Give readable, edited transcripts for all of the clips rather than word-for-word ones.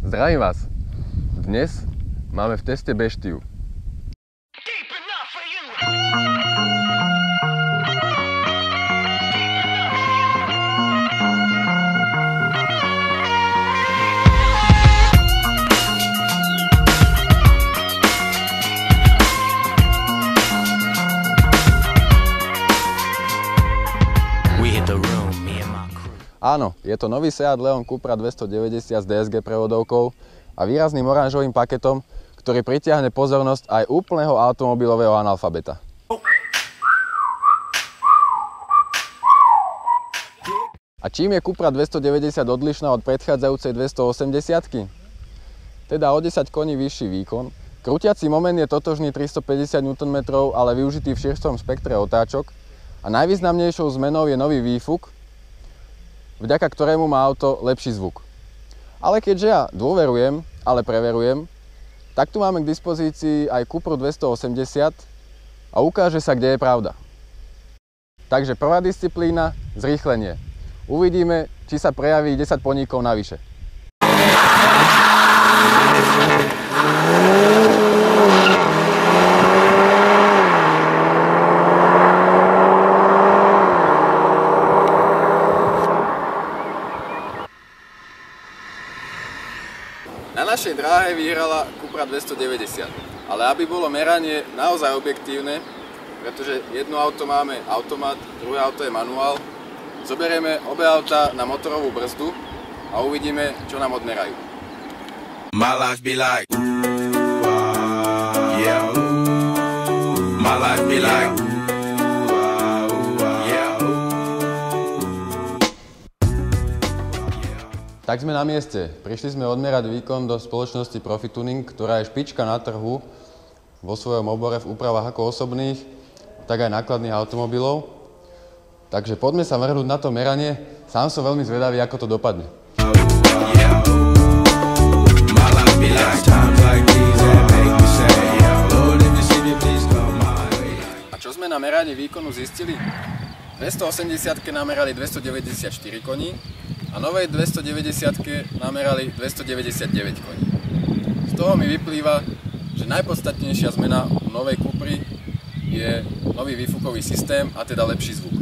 Zdravím vás. Dnes máme v teste beštiu. Áno, je to nový Seat Leon Cupra 290 s DSG prevodovkou a výrazným oranžovým paketom, ktorý pritiahne pozornosť aj úplného automobilového analfabeta. A čím je Cupra 290 odlišná od predchádzajúcej 280-ky? Teda o 10 koní vyšší výkon, krútiaci moment je totožný 350 Nm, ale využitý v širšom spektre otáčok a najvýznamnejšou zmenou je nový výfuk, vďaka ktorému má auto lepší zvuk. Ale keďže ja dôverujem, ale preverujem, tak tu máme k dispozícii aj Cupru 280 a ukáže sa, kde je pravda. Takže prvá disciplína, zrýchlenie. Uvidíme, či sa prejaví 10 poníkov navyše. Na našej dráhe vyhrala Cupra 290, ale aby bolo meranie naozaj objektívne, pretože jedno auto máme automat, druhé auto je manuál, zoberieme obe auta na motorovú brzdu a uvidíme, čo nám odmerajú. My life be like, yeah. My life be like, Tak sme na mieste. Prišli sme odmerať výkon do spoločnosti Profituning, ktorá je špička na trhu vo svojom obore v úpravách ako osobných, tak aj nákladných automobilov. Takže poďme sa vrhnúť na to meranie. Sám som veľmi zvedavý, ako to dopadne. A čo sme na meraní výkonu zistili? 280-ke namerali 294 koní, a novej 290-ke namerali 299 koní. Z toho mi vyplýva, že najpodstatnejšia zmena u novej Cupry je nový výfukový systém a teda lepší zvuk.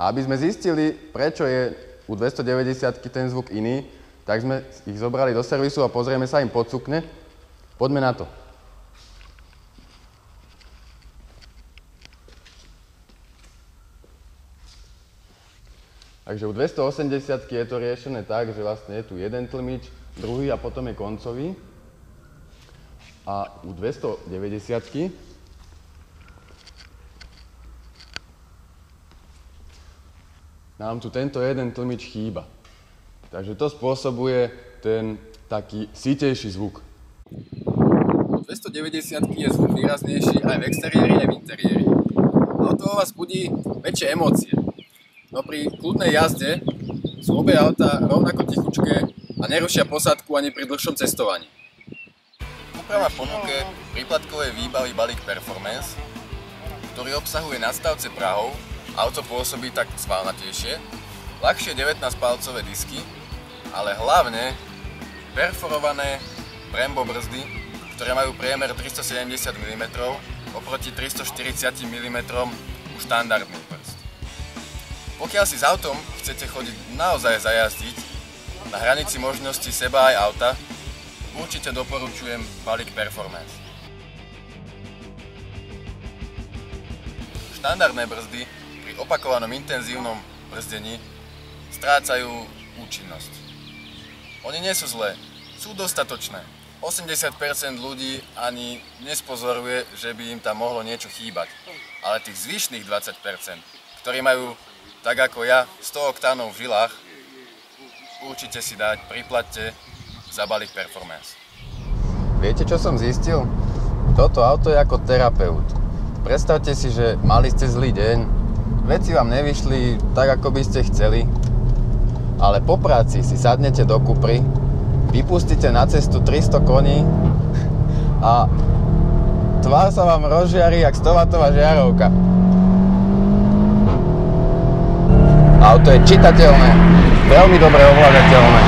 A aby sme zistili, prečo je u 290-ky ten zvuk iný, tak sme ich zobrali do servisu a pozrieme sa im pod sukne. Poďme na to. Takže u 280-ky je to riešené tak, že vlastne je tu jeden tlmič, druhý a potom je koncový. A u 290-ky nám tu tento jeden tlmič chýba. Takže to spôsobuje ten taký sítejší zvuk. U 290-ky je zvuk výraznejší aj v exteriéri, aj v interiéri. No to vás budí väčšie emócie. No pri kľudnej jazde sú obe auta rovnako tichučké a nerušia posádku ani pri dlhšom cestovaní. Cupra má v ponuke príplatkovej výbavy balík Performance, ktorý obsahuje nastavce prahov. Auto pôsobí tak svalnatejšie, ľahšie 19-palcové disky, ale hlavne perforované Brembo brzdy, ktoré majú priemer 370 mm oproti 340 mm u štandardných brzd. Pokiaľ si s autom chcete chodiť naozaj zajazdiť na hranici možností seba aj auta, určite doporučujem balík Performance. Štandardné brzdy pri opakovanom intenzívnom brzdení strácajú účinnosť. Oni nie sú zlé, sú dostatočné. 80% ľudí ani nespozoruje, že by im tam mohlo niečo chýbať. Ale tých zvyšných 20%, ktorí majú, tak ako ja, 100 oktánov v žilách, určite si dať, priplatte za balík Performance. Viete, čo som zistil? Toto auto je ako terapeut. Predstavte si, že mali ste zlý deň, veci vám nevyšli tak, ako by ste chceli, ale po práci si sadnete do Cupry, vypustíte na cestu 300 koní a tvár sa vám rozžiari jak 100W žiarovka. Auto je čitateľné, veľmi dobre ovládateľné.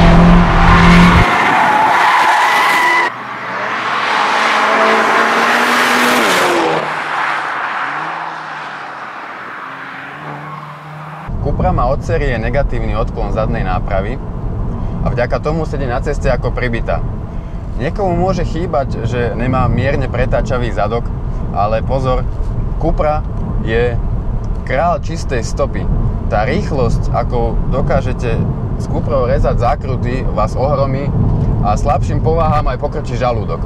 Cupra má od série negatívny odklon zadnej nápravy a vďaka tomu sedí na ceste ako pribitá. Niekomu môže chýbať, že nemá mierne pretáčavý zadok, ale pozor, Cupra je kráľ čistej stopy. Tá rýchlosť, ako dokážete s Cuprou rezať zákruty, vás ohromí a slabším pováhám aj pokrčí žalúdok.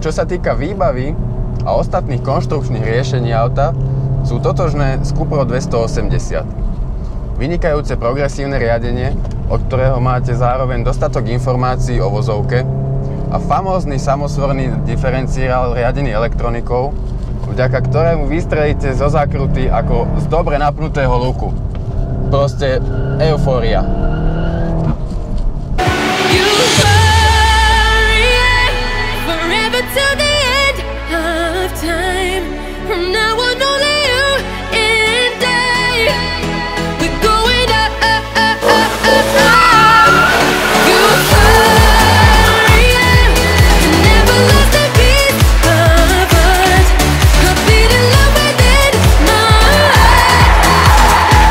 Čo sa týka výbavy a ostatných konštrukčných riešení auta, sú totožné s Cuprou 280. Vynikajúce progresívne riadenie, od ktorého máte zároveň dostatok informácií o vozovke a famózny samosvorný diferenciál riadený elektronikou, vďaka ktorému vystrelíte zo zákruty ako z dobre napnutého luku. Proste eufória. To the end of time. From now on, only you and I. We're going up, up, up, up, up, up. Euphoria. Never lost a piece of us. A beat in love within my heart.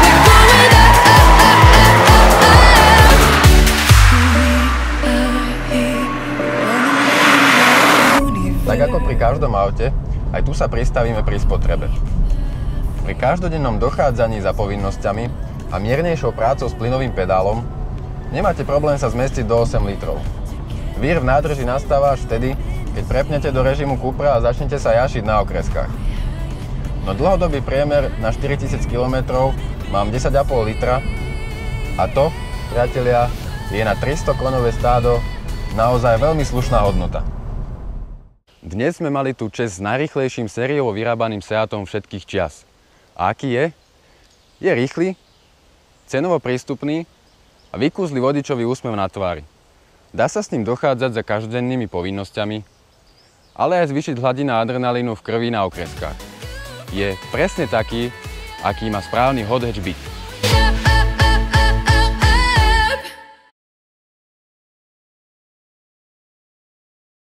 We're going up, up, up, up, up, up. We are here. Tak ako pri každom aute, aj tu sa pristavíme pri spotrebe. Pri každodennom dochádzaní za povinnosťami a miernejšou prácou s plynovým pedálom nemáte problém sa zmestiť do 8 litrov. Vír v nádrži nastáva až vtedy, keď prepnete do režimu Cupra a začnete sa jašiť na okreskách. No dlhodobý priemer na 4000 km mám 10,5 litra a to, priatelia, je na 300 konové stádo naozaj veľmi slušná hodnota. Dnes sme mali tú česť s najrýchlejším sériovo vyrábaným Seatom všetkých čias. A aký je? Je rýchly, cenovo prístupný a vykúzli vodičový úsmev na tvári. Dá sa s ním dochádzať za každodennými povinnosťami, ale aj zvýšiť hladina adrenalínu v krvi na okreskách. Je presne taký, aký má správny hot hatch byť.